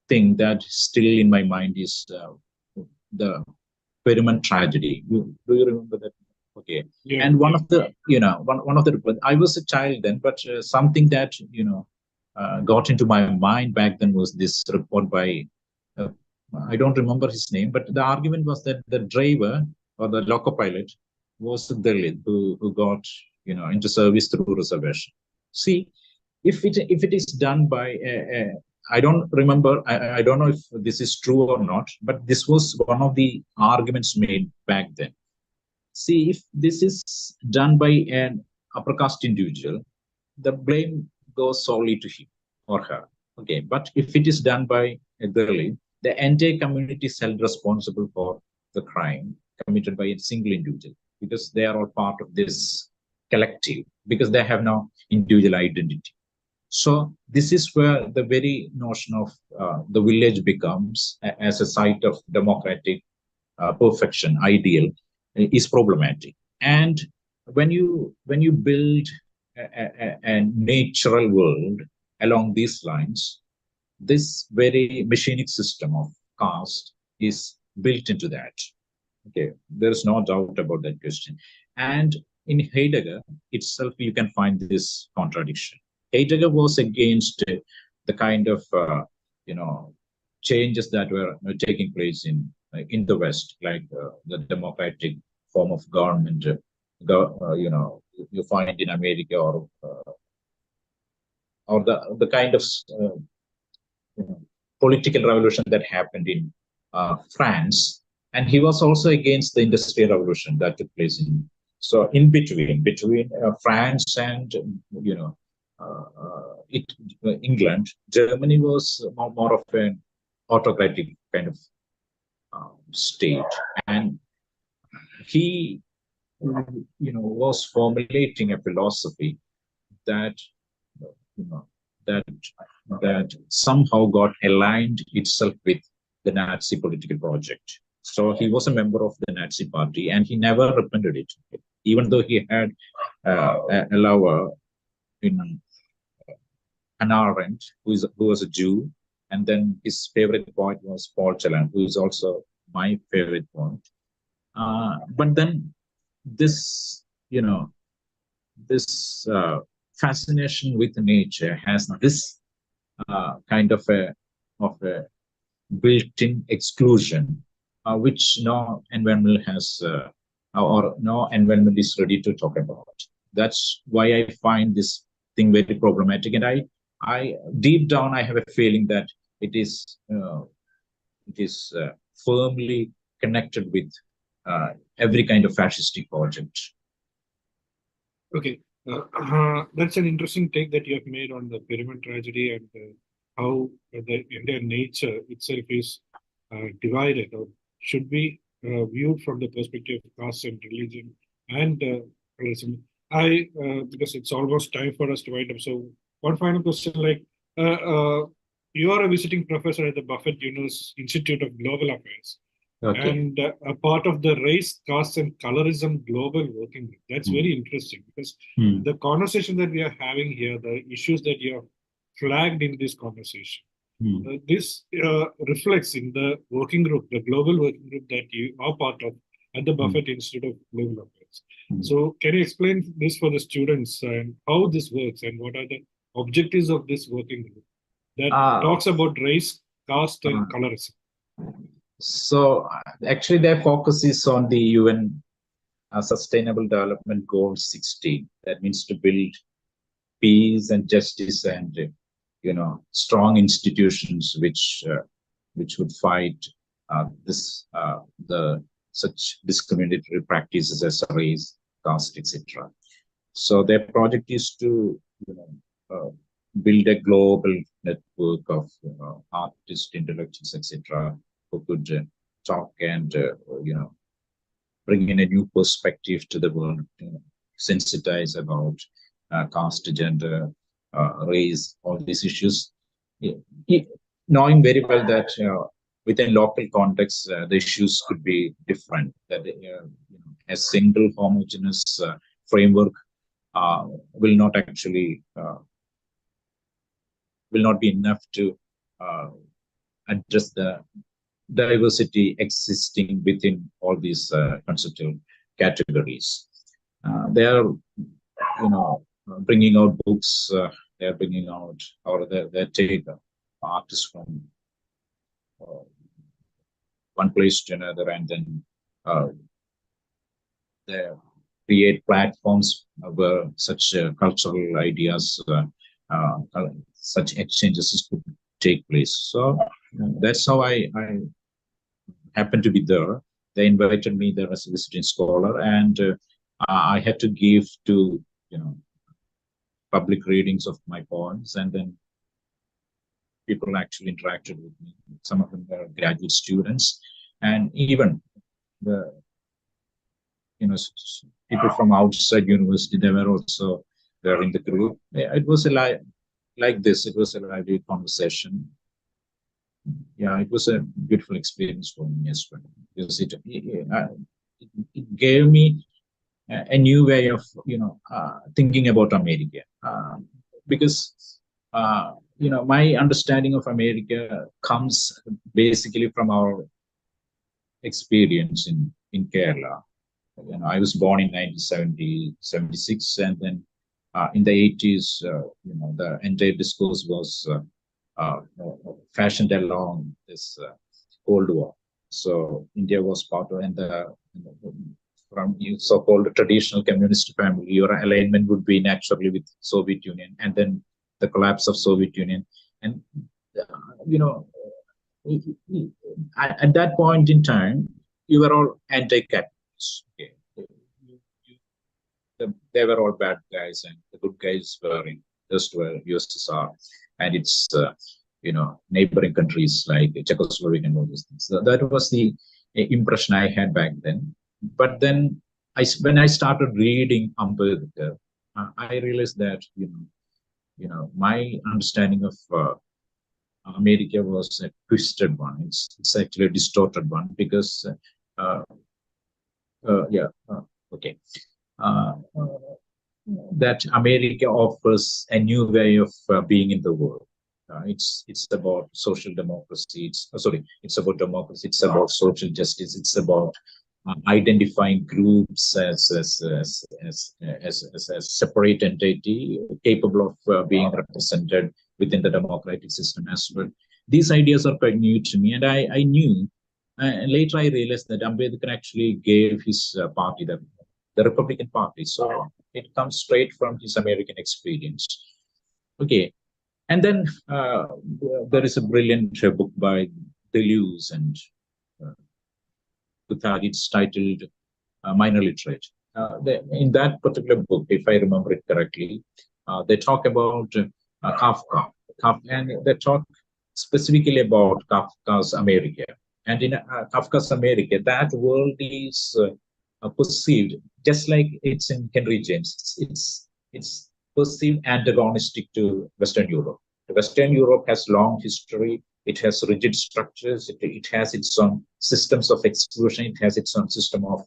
thing that still in my mind is the Periman tragedy. Do you remember that? Okay. Yeah, And one of the, one of the, I was a child then, but something that, got into my mind back then was this report by, I don't remember his name, but the argument was that the driver or the loco pilot was the Dalit who got, into service through reservation. See, if it is done by I don't remember, I don't know if this is true or not, but this was one of the arguments made back then. See, if this is done by an upper caste individual, the blame goes solely to him or her. Okay, but if it is done by a Dalit, the entire community is held responsible for the crime committed by a single individual, because they are all part of this collective, because they have no individual identity. So this is where the very notion of the village becomes as a site of democratic perfection, ideal, is problematic. And when you build a natural world along these lines, this very machinic system of caste is built into that. Okay, there's no doubt about that question. And in Heidegger itself, you can find this contradiction. Heidegger was against the kind of changes that were taking place in the West, like the democratic form of government. You find in America, or the kind of political revolution that happened in France, and he was also against the industrial revolution that took place in. So in between France and England, Germany was more of an autocratic kind of state, and he was formulating a philosophy that that somehow got aligned itself with the Nazi political project. So he was a member of the Nazi party, and he never repented it, even though he had a lover in Hannah Arendt, who was a Jew, and then his favorite poet was Paul Celan, who is also my favorite poet. But then this, this fascination with nature has this kind of a built-in exclusion, which no environment has, or no environment is ready to talk about. That's why I find this thing very problematic, and I deep down I have a feeling that it is firmly connected with every kind of fascistic project. Okay, that's an interesting take that you have made on the Pyramid tragedy, and how the entire nature itself is divided, or should be viewed from the perspective of caste and religion and racism. Because it's almost time for us to wind up. So one final question, like you are a visiting professor at the Buffett Institute of Global Affairs. Okay. And a part of the Race, Caste, and Colorism Global Working Group. That's very interesting because the conversation that we are having here, the issues that you have flagged in this conversation, this reflects in the working group, the global working group that you are part of at the Buffett Institute of Global Affairs. So can you explain this for the students and how this works and what are the objectives of this working group that talks about race, caste, and colorism? So actually their focus is on the UN Sustainable Development Goal 16. That means to build peace and justice and strong institutions which would fight such discriminatory practices as race, caste, etc. So their project is to build a global network of artists, intellectuals, etc., who could talk and bring in a new perspective to the world, sensitize about caste, gender, race, all these issues, knowing very well that within local context the issues could be different. That a single homogeneous framework will not actually will not be enough to address the diversity existing within all these conceptual categories. They are, bringing out books. They are bringing out, or they take artists from one place to another, and then they create platforms where such cultural ideas, such exchanges could take place. So that's how I happened to be there. They invited me there as a visiting scholar, and I had to give to public readings of my poems, and then people actually interacted with me. Some of them were graduate students, and even the people from outside university, they were also there in the group. It was like this. It was a lively conversation. Yeah, it was a beautiful experience for me as well, because it gave me a new way of thinking about America, because my understanding of America comes basically from our experience in Kerala. I was born in 1976, and then in the 80s, the entire discourse was fashioned along this Cold War. So India was part of, and from so-called traditional communist family, your alignment would be naturally with Soviet Union, and then the collapse of Soviet Union, and at that point in time, you were all anti-capitalists. Okay. They were all bad guys, and the good guys were in USSR and its neighboring countries like Czechoslovakia and all these things. So that was the impression I had back then. But then when I started reading Ambedkar, I realized that my understanding of America was a twisted one. It's actually a distorted one, because that America offers a new way of being in the world. It's about social democracy. It's about democracy. It's about social justice. It's about identifying groups as separate entity capable of being represented within the democratic system as well. These ideas are quite new to me, and I knew. Later, I realized that Ambedkar actually gave his party, the Republican Party. So it comes straight from his American experience. Okay. And then there is a brilliant book by Deleuze and it's titled Minor Literate. In that particular book, if I remember it correctly, they talk about Kafka, and they talk specifically about Kafka's America. And in Kafka's America, that world is perceived just like it's in Henry James. It's perceived antagonistic to Western Europe, Western Europe has long history. It has rigid structures. It has its own systems of exclusion. It has its own system of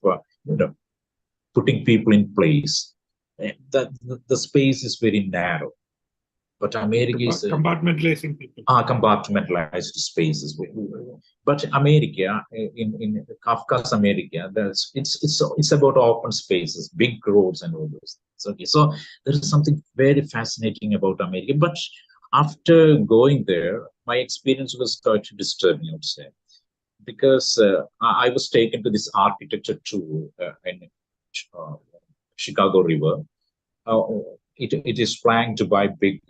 putting people in place. The space is very narrow. But America is compartmentalizing people. Compartmentalized spaces. But America, in Kafka's America, it's about open spaces, big roads, and all those things. Okay, so there is something very fascinating about America. But after going there, my experience was quite disturbing, I would say, because I was taken to this architecture tour in Chicago River. It is flanked by big,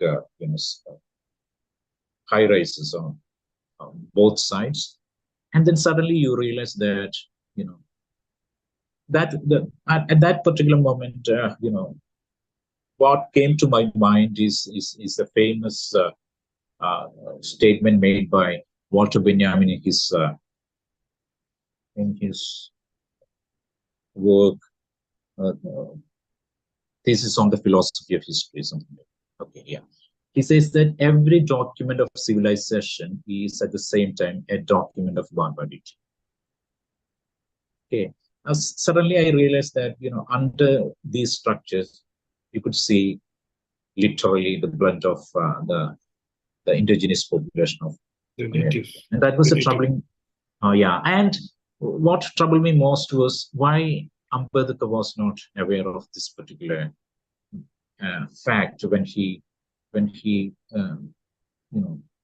high rises on both sides, and then suddenly you realize that at that particular moment, what came to my mind is a famous statement made by Walter Benjamin in his work. Thesis on the philosophy of history, something like that. Okay, yeah. He says that every document of civilization is at the same time a document of barbarity. Okay. Suddenly I realized that, under these structures, you could see literally the blood of the indigenous population of the native. And that was a troubling, yeah. And what troubled me most was why Ambedkar was not aware of this particular fact when he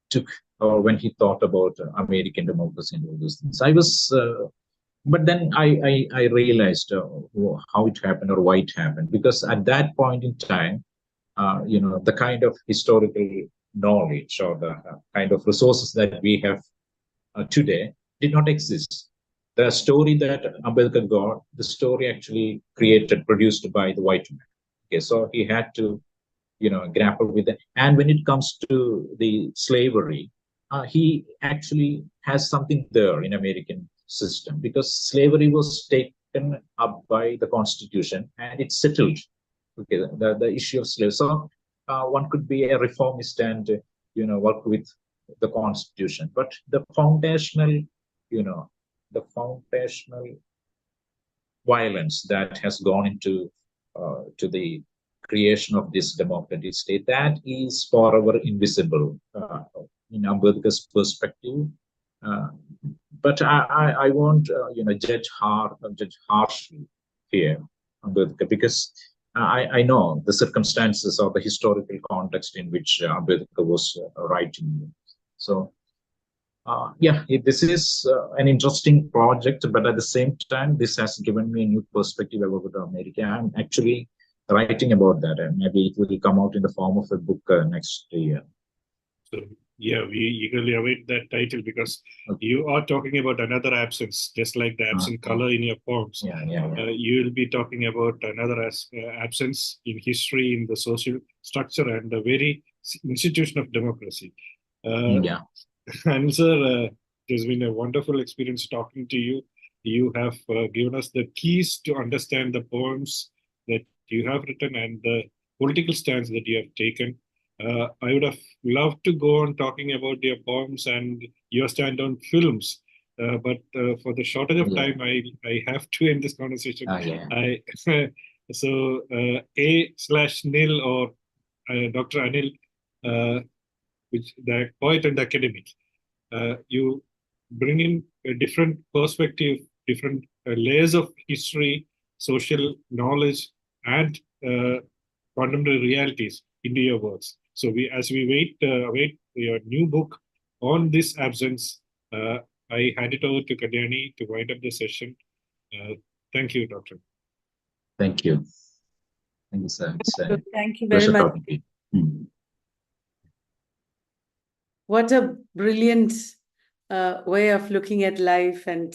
took, or when he thought about American democracy and all those things. But then I realized how it happened or why it happened, because at that point in time, the kind of historical knowledge or the kind of resources that we have today did not exist. The story that Ambedkar got, the story actually produced by the white man. Okay, so he had to, grapple with it. And when it comes to the slavery, he actually has something there in American system, because slavery was taken up by the Constitution and it settled. Okay, the issue of slavery. So one could be a reformist and work with the Constitution, but the foundational violence that has gone into to the creation of this democratic state, that is forever invisible in Ambedkar's perspective. But I won't judge harshly here, Ambedkar, because I know the circumstances or the historical context in which Ambedkar was writing. So yeah, this is an interesting project, but at the same time, this has given me a new perspective about America. I'm actually writing about that, and maybe it will come out in the form of a book next year. So yeah, we eagerly await that title, because you are talking about another absence, just like the absent color in your poems. You will be talking about another absence in history, in the social structure and the very institution of democracy. And sir, it has been a wonderful experience talking to you. You have given us the keys to understand the poems that you have written and the political stance that you have taken. I would have loved to go on talking about your poems and your stand on films, but for the shortage of time, I have to end this conversation. So A/Nil or Dr. Anil, which the poet and academic, you bring in a different perspective, different layers of history, social knowledge, and contemporary realities into your works. So as we await your new book on this absence, I hand it over to Kalyani to wind up the session. Thank you, Doctor. Thank you. Thank you, sir. Thank you very much. What a brilliant way of looking at life and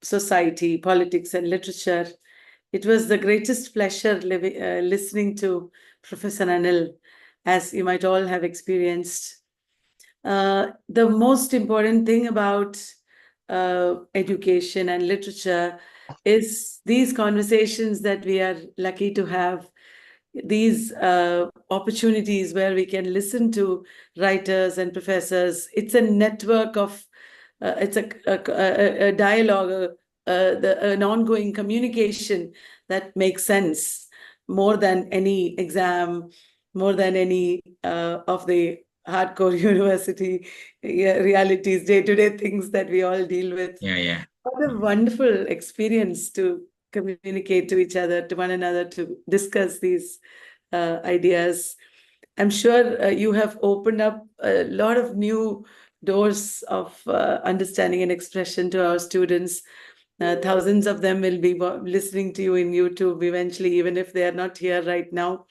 society, politics, and literature. It was the greatest pleasure listening to Professor Anil, as you might all have experienced. The most important thing about education and literature is these conversations that we are lucky to have. these opportunities where we can listen to writers and professors. It's a network of, it's a dialogue, an ongoing communication that makes sense more than any exam, more than any of the hardcore university realities, day-to-day things that we all deal with. Yeah. What a wonderful experience to communicate to each other, to one another, to discuss these ideas. I'm sure you have opened up a lot of new doors of understanding and expression to our students. Thousands of them will be listening to you in YouTube eventually, even if they are not here right now.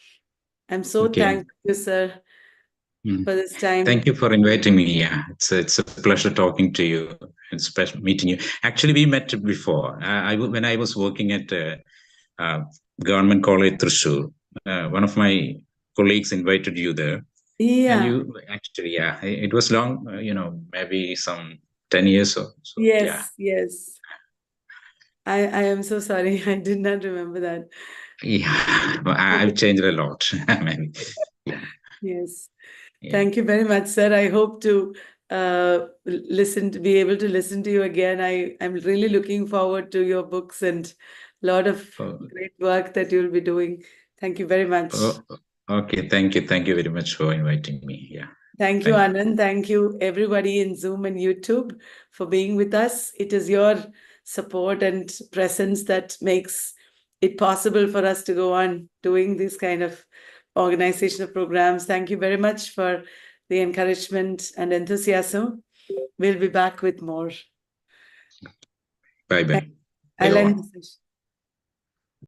I'm so thankful, sir, for this time. Thank you for inviting me. Yeah, it's a pleasure talking to you and special meeting you. Actually, we met before. When I was working at Government College Thrissur, one of my colleagues invited you there. Yeah. And you actually, it was long, maybe some 10 years or so. Yes. I am so sorry. I did not remember that. Yeah, I've changed a lot. Maybe. Yes. Yeah. Thank you very much, sir. I hope to be able to listen to you again. I'm really looking forward to your books and a lot of great work that you'll be doing. Thank you very much. Okay, thank you. Thank you very much for inviting me. Yeah. Thank you, Anand. Thank you, everybody in Zoom and YouTube, for being with us. It is your support and presence that makes it possible for us to go on doing this kind of organizational programs. Thank you very much for the encouragement and enthusiasm. We'll be back with more. Bye-bye. I'll end the session.